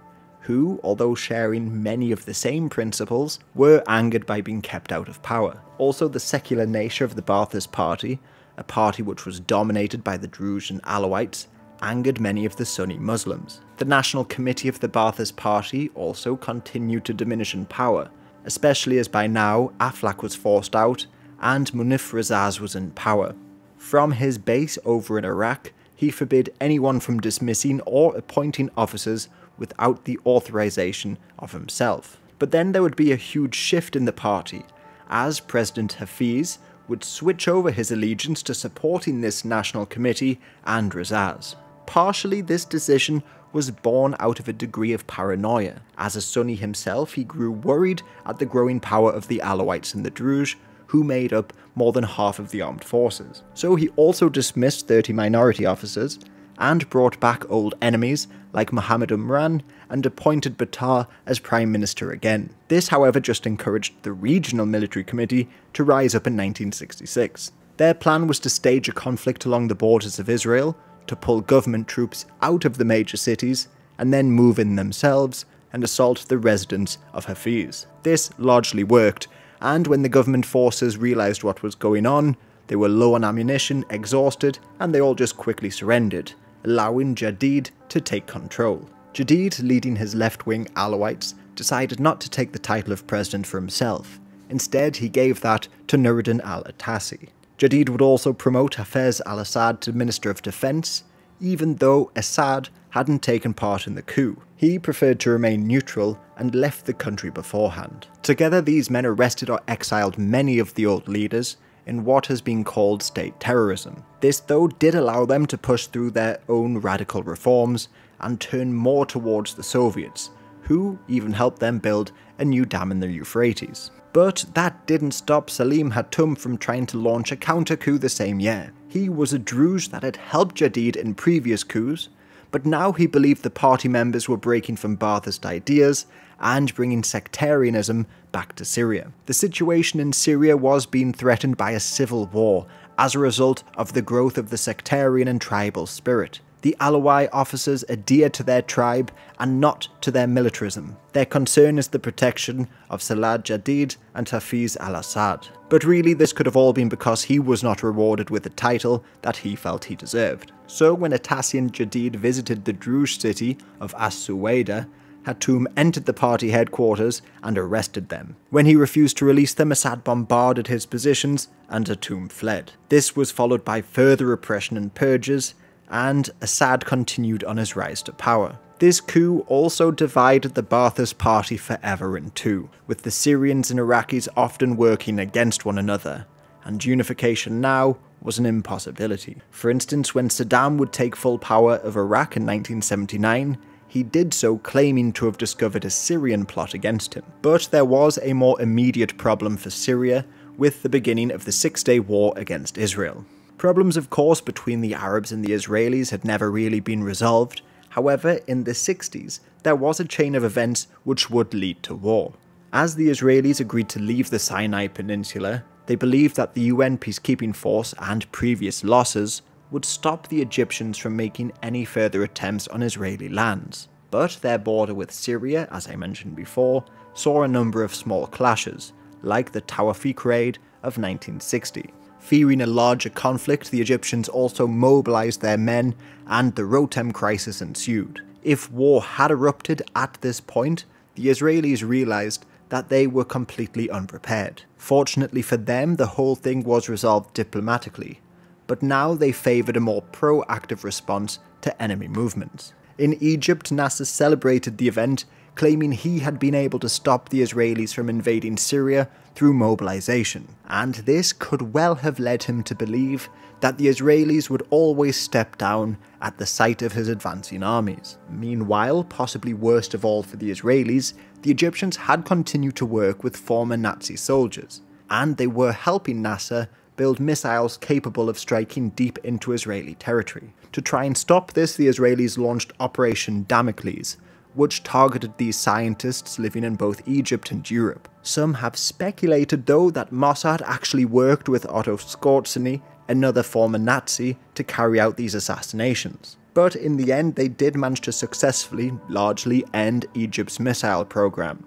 who, although sharing many of the same principles, were angered by being kept out of power. Also, the secular nature of the Ba'athist Party, a party which was dominated by the Druze and Alawites, angered many of the Sunni Muslims. The National Committee of the Ba'athist Party also continued to diminish in power, especially as by now Aflaq was forced out and Munif Razaz was in power. From his base over in Iraq, he forbid anyone from dismissing or appointing officers without the authorization of himself. But then there would be a huge shift in the party, as President Hafiz would switch over his allegiance to supporting this national committee and Razaz. Partially, this decision was born out of a degree of paranoia. As a Sunni himself, he grew worried at the growing power of the Alawites and the Druze, who made up more than half of the armed forces. So he also dismissed 30 minority officers, and brought back old enemies like Mohammed Umran and appointed Batar as Prime Minister again. This, however, just encouraged the Regional Military Committee to rise up in 1966. Their plan was to stage a conflict along the borders of Israel, to pull government troops out of the major cities, and then move in themselves and assault the residents of Hafiz. This largely worked, and when the government forces realised what was going on, they were low on ammunition, exhausted, and they all just quickly surrendered, allowing Jadid to take control. Jadid, leading his left-wing Alawites, decided not to take the title of president for himself. Instead, he gave that to Nuruddin al-Atassi. Jadid would also promote Hafez al-Assad to Minister of Defense, even though Assad hadn't taken part in the coup. He preferred to remain neutral and left the country beforehand. Together, these men arrested or exiled many of the old leaders in what has been called state terrorism. This, though, did allow them to push through their own radical reforms and turn more towards the Soviets, who even helped them build a new dam in the Euphrates. But that didn't stop Salim Hatum from trying to launch a counter-coup the same year. He was a Druze that had helped Jadid in previous coups, but now he believed the party members were breaking from Ba'athist ideas and bringing sectarianism back to Syria. The situation in Syria was being threatened by a civil war as a result of the growth of the sectarian and tribal spirit. The Alawite officers adhere to their tribe and not to their militarism. Their concern is the protection of Salah Jadid and Hafiz al-Assad. But really, this could have all been because he was not rewarded with the title that he felt he deserved. So when Atassian Jadid visited the Druze city of As-Suwaida, Hatoum entered the party headquarters and arrested them. When he refused to release them, Assad bombarded his positions and Hatoum fled. This was followed by further repression and purges, and Assad continued on his rise to power. This coup also divided the Ba'athist party forever in two, with the Syrians and Iraqis often working against one another, and unification now was an impossibility. For instance, when Saddam would take full power of Iraq in 1979, he did so claiming to have discovered a Syrian plot against him. But there was a more immediate problem for Syria with the beginning of the Six-Day War against Israel. Problems, of course, between the Arabs and the Israelis had never really been resolved. However, in the 60s, there was a chain of events which would lead to war. As the Israelis agreed to leave the Sinai Peninsula, they believed that the UN peacekeeping force and previous losses would stop the Egyptians from making any further attempts on Israeli lands. But their border with Syria, as I mentioned before, saw a number of small clashes, like the Tawfiq raid of 1960. Fearing a larger conflict, the Egyptians also mobilized their men, and the Rotem crisis ensued. If war had erupted at this point, the Israelis realized that they were completely unprepared. Fortunately for them, the whole thing was resolved diplomatically, but now they favored a more proactive response to enemy movements. In Egypt, Nasser celebrated the event, claiming he had been able to stop the Israelis from invading Syria through mobilization, and this could well have led him to believe that the Israelis would always step down at the sight of his advancing armies. Meanwhile, possibly worst of all for the Israelis, the Egyptians had continued to work with former Nazi soldiers, and they were helping Nasser build missiles capable of striking deep into Israeli territory. To try and stop this, the Israelis launched Operation Damocles, which targeted these scientists living in both Egypt and Europe. Some have speculated, though, that Mossad actually worked with Otto Skorzeny, another former Nazi, to carry out these assassinations. But in the end, they did manage to successfully, largely end Egypt's missile program.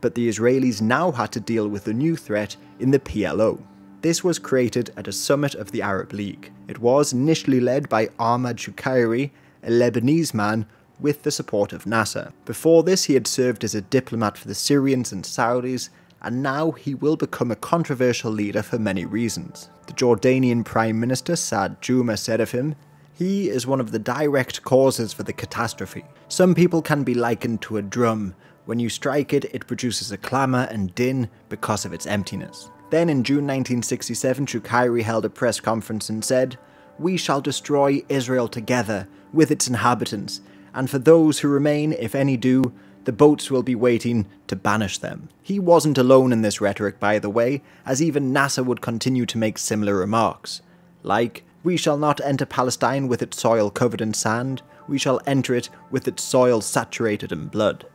But the Israelis now had to deal with a new threat in the PLO. This was created at a summit of the Arab League. It was initially led by Ahmad Shukayri, a Lebanese man, with the support of Nasser. Before this, he had served as a diplomat for the Syrians and Saudis, and now he will become a controversial leader for many reasons. The Jordanian Prime Minister Saad Juma said of him, "He is one of the direct causes for the catastrophe. Some people can be likened to a drum. When you strike it, it produces a clamour and din because of its emptiness." Then in June 1967, Shukayri held a press conference and said, "We shall destroy Israel together with its inhabitants, and for those who remain, if any do, the boats will be waiting to banish them." He wasn't alone in this rhetoric, by the way, as even Nasser would continue to make similar remarks, like, "We shall not enter Palestine with its soil covered in sand, we shall enter it with its soil saturated in blood."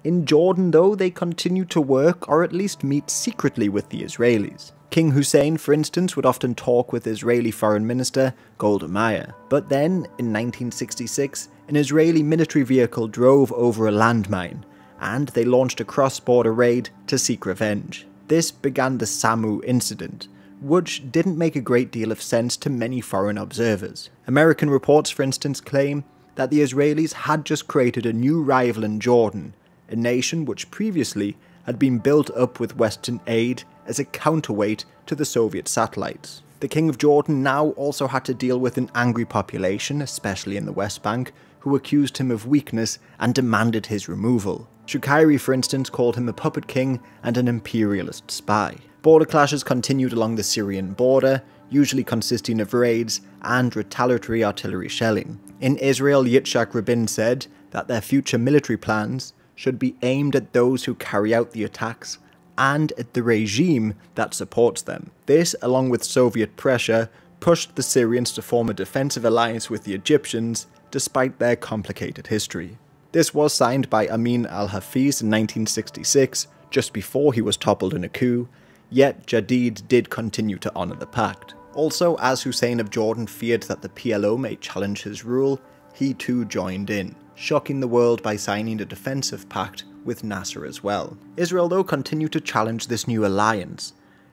In Jordan, though, they continued to work, or at least meet secretly with the Israelis. King Hussein, for instance, would often talk with Israeli Foreign Minister Golda Meir. But then, in 1966, an Israeli military vehicle drove over a landmine, and they launched a cross-border raid to seek revenge. This began the Samu incident, which didn't make a great deal of sense to many foreign observers. American reports, for instance, claim that the Israelis had just created a new rival in Jordan, a nation which previously had been built up with Western aid as a counterweight to the Soviet satellites. The King of Jordan now also had to deal with an angry population, especially in the West Bank, who accused him of weakness and demanded his removal. Shukayri, for instance, called him a puppet king and an imperialist spy. Border clashes continued along the Syrian border, usually consisting of raids and retaliatory artillery shelling. In Israel, Yitzhak Rabin said that their future military plans should be aimed at those who carry out the attacks and at the regime that supports them. This, along with Soviet pressure, pushed the Syrians to form a defensive alliance with the Egyptians despite their complicated history. This was signed by Amin al-Hafiz in 1966, just before he was toppled in a coup, yet Jadid did continue to honour the pact. Also, as Hussein of Jordan feared that the PLO may challenge his rule, he too joined in, shocking the world by signing a defensive pact with Nasser as well. Israel though continued to challenge this new alliance,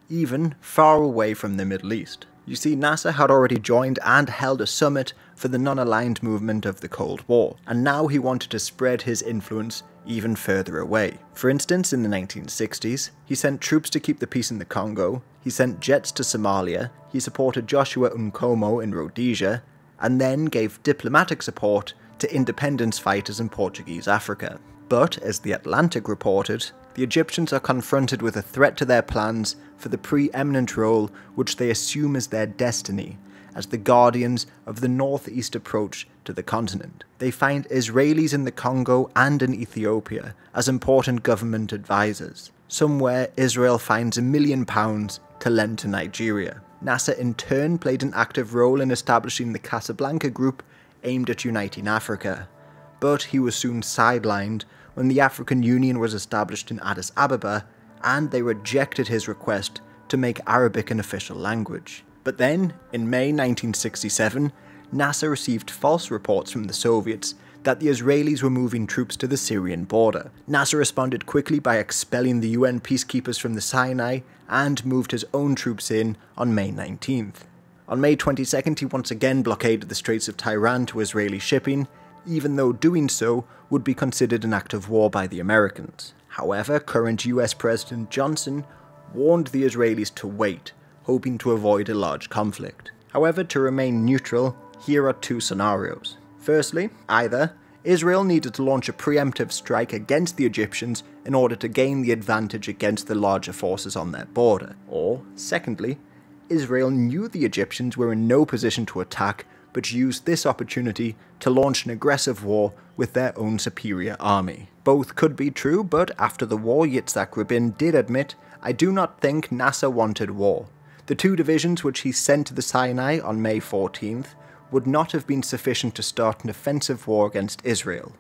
even far away from the Middle East. You see, Nasser had already joined and held a summit for the non-aligned movement of the Cold War, and now he wanted to spread his influence even further away. For instance, in the 1960s, he sent troops to keep the peace in the Congo, he sent jets to Somalia, he supported Joshua Nkomo in Rhodesia, and then gave diplomatic support to independence fighters in Portuguese Africa. But, as The Atlantic reported, the Egyptians are confronted with a threat to their plans for the preeminent role which they assume is their destiny as the guardians of the northeast approach to the continent. They find Israelis in the Congo and in Ethiopia as important government advisors. Somewhere Israel finds £1 million to lend to Nigeria. Nasser in turn played an active role in establishing the Casablanca Group aimed at uniting Africa, but he was soon sidelined when the African Union was established in Addis Ababa and they rejected his request to make Arabic an official language. But then, in May 1967, Nasser received false reports from the Soviets that the Israelis were moving troops to the Syrian border. Nasser responded quickly by expelling the UN peacekeepers from the Sinai and moved his own troops in on May 19th. On May 22nd, he once again blockaded the Straits of Tiran to Israeli shipping, even though doing so would be considered an act of war by the Americans. However, current US President Johnson warned the Israelis to wait, hoping to avoid a large conflict. However, to remain neutral, here are two scenarios. Firstly, either Israel needed to launch a preemptive strike against the Egyptians in order to gain the advantage against the larger forces on their border, or secondly, Israel knew the Egyptians were in no position to attack but used this opportunity to launch an aggressive war with their own superior army. Both could be true, but after the war, Yitzhak Rabin did admit, "I do not think Nasser wanted war. The two divisions which he sent to the Sinai on May 14th would not have been sufficient to start an offensive war against Israel.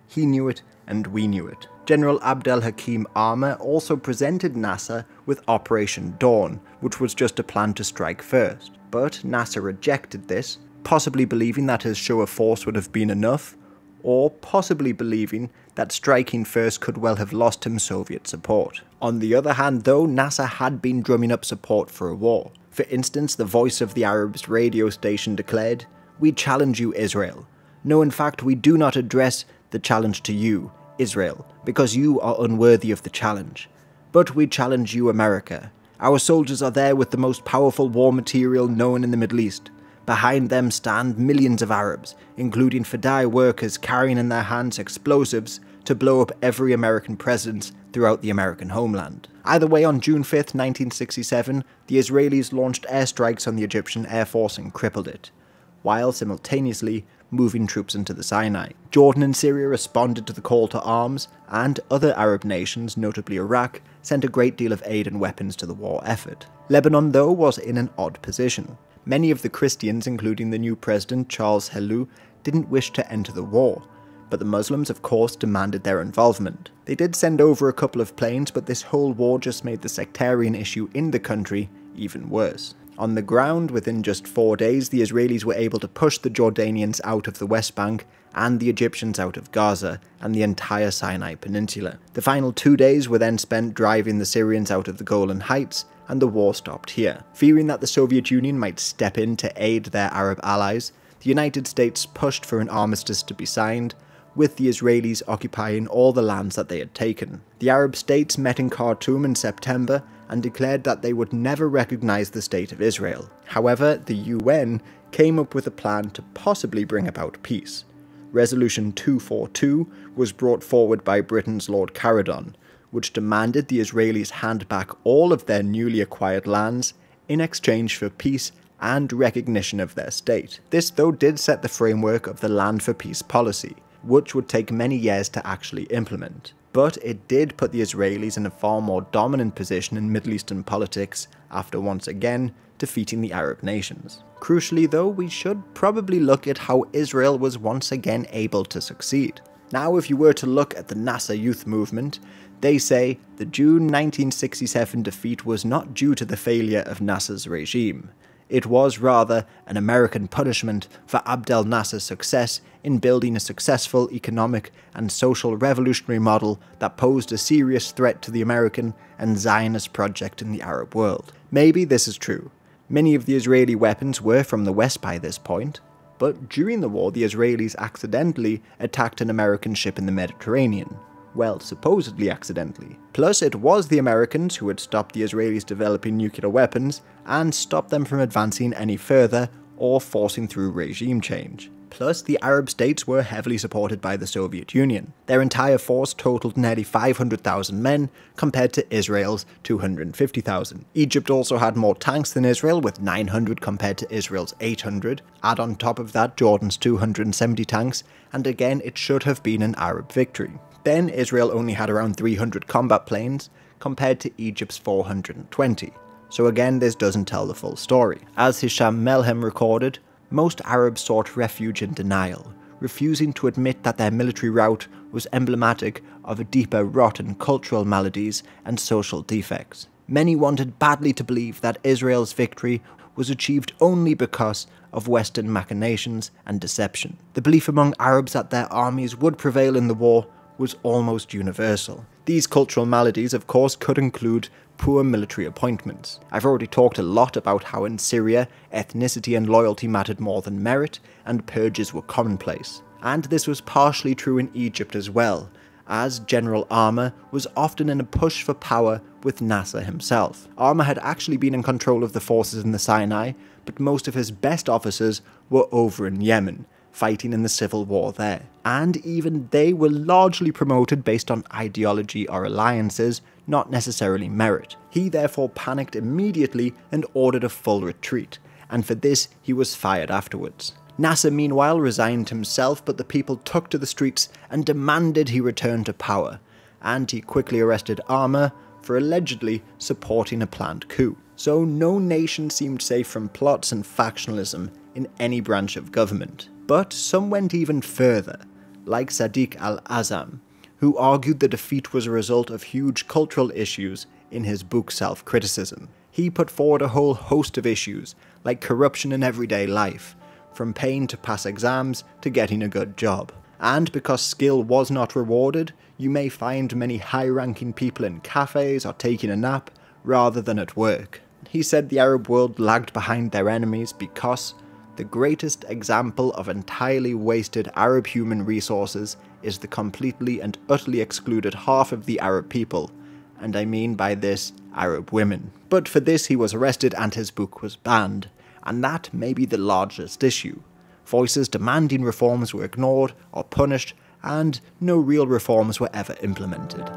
He knew it, and we knew it." General Abdel Hakim Arma also presented Nasser with Operation Dawn, which was just a plan to strike first. But Nasser rejected this, possibly believing that his show of force would have been enough, or possibly believing that striking first could well have lost him Soviet support. On the other hand though, Nasser had been drumming up support for a war. For instance, the Voice of the Arabs radio station declared, "We challenge you, Israel. No, in fact, we do not address the challenge to you, Israel, because you are unworthy of the challenge. But we challenge you, America. Our soldiers are there with the most powerful war material known in the Middle East. Behind them stand millions of Arabs, including Fidai workers carrying in their hands explosives to blow up every American presence throughout the American homeland." Either way, on June 5th, 1967, the Israelis launched airstrikes on the Egyptian Air Force and crippled it, while simultaneously moving troops into the Sinai. Jordan and Syria responded to the call to arms, and other Arab nations, notably Iraq, sent a great deal of aid and weapons to the war effort. Lebanon, though, was in an odd position. Many of the Christians, including the new president Charles Helou, didn't wish to enter the war, but the Muslims of course demanded their involvement. They did send over a couple of planes, but this whole war just made the sectarian issue in the country even worse. On the ground, within just 4 days, the Israelis were able to push the Jordanians out of the West Bank and the Egyptians out of Gaza and the entire Sinai Peninsula. The final 2 days were then spent driving the Syrians out of the Golan Heights, and the war stopped here. Fearing that the Soviet Union might step in to aid their Arab allies, the United States pushed for an armistice to be signed, with the Israelis occupying all the lands that they had taken. The Arab states met in Khartoum in September and declared that they would never recognize the State of Israel. However, the UN came up with a plan to possibly bring about peace. Resolution 242 was brought forward by Britain's Lord Caradon, which demanded the Israelis hand back all of their newly acquired lands in exchange for peace and recognition of their state. This though did set the framework of the Land for Peace policy, which would take many years to actually implement. But it did put the Israelis in a far more dominant position in Middle Eastern politics after once again defeating the Arab nations. Crucially though, we should probably look at how Israel was once again able to succeed. Now, if you were to look at the Nasser youth movement, they say the June 1967 defeat was not due to the failure of Nasser's regime. It was rather an American punishment for Abdel Nasser's success in building a successful economic and social revolutionary model that posed a serious threat to the American and Zionist project in the Arab world. Maybe this is true. Many of the Israeli weapons were from the West by this point, but during the war the Israelis accidentally attacked an American ship in the Mediterranean. Well, supposedly accidentally. Plus, it was the Americans who had stopped the Israelis developing nuclear weapons and stopped them from advancing any further or forcing through regime change. Plus, the Arab states were heavily supported by the Soviet Union. Their entire force totaled nearly 500,000 men compared to Israel's 250,000. Egypt also had more tanks than Israel, with 900 compared to Israel's 800. Add on top of that Jordan's 270 tanks, and again it should have been an Arab victory. Then Israel only had around 300 combat planes compared to Egypt's 420. So again, this doesn't tell the full story. As Hisham Melhem recorded, most Arabs sought refuge in denial, refusing to admit that their military rout was emblematic of a deeper rot in cultural maladies and social defects. Many wanted badly to believe that Israel's victory was achieved only because of Western machinations and deception. The belief among Arabs that their armies would prevail in the war was almost universal. These cultural maladies, of course, could include poor military appointments. I've already talked a lot about how in Syria, ethnicity and loyalty mattered more than merit, and purges were commonplace. And this was partially true in Egypt as well, as General Arma was often in a push for power with Nasser himself. Arma had actually been in control of the forces in the Sinai, but most of his best officers were over in Yemen, fighting in the civil war there. And even they were largely promoted based on ideology or alliances, not necessarily merit. He therefore panicked immediately and ordered a full retreat, and for this he was fired afterwards. Nasser meanwhile resigned himself, but the people took to the streets and demanded he return to power, and he quickly arrested Arma for allegedly supporting a planned coup. So no nation seemed safe from plots and factionalism in any branch of government. But some went even further, like Sadiq al-Azam, who argued the defeat was a result of huge cultural issues in his book Self-Criticism. He put forward a whole host of issues, like corruption in everyday life, from paying to pass exams to getting a good job. And because skill was not rewarded, you may find many high-ranking people in cafes or taking a nap, rather than at work. He said the Arab world lagged behind their enemies because the greatest example of entirely wasted Arab human resources is the completely and utterly excluded half of the Arab people, and I mean by this, Arab women. But for this he was arrested and his book was banned, and that may be the largest issue. Voices demanding reforms were ignored or punished, and no real reforms were ever implemented.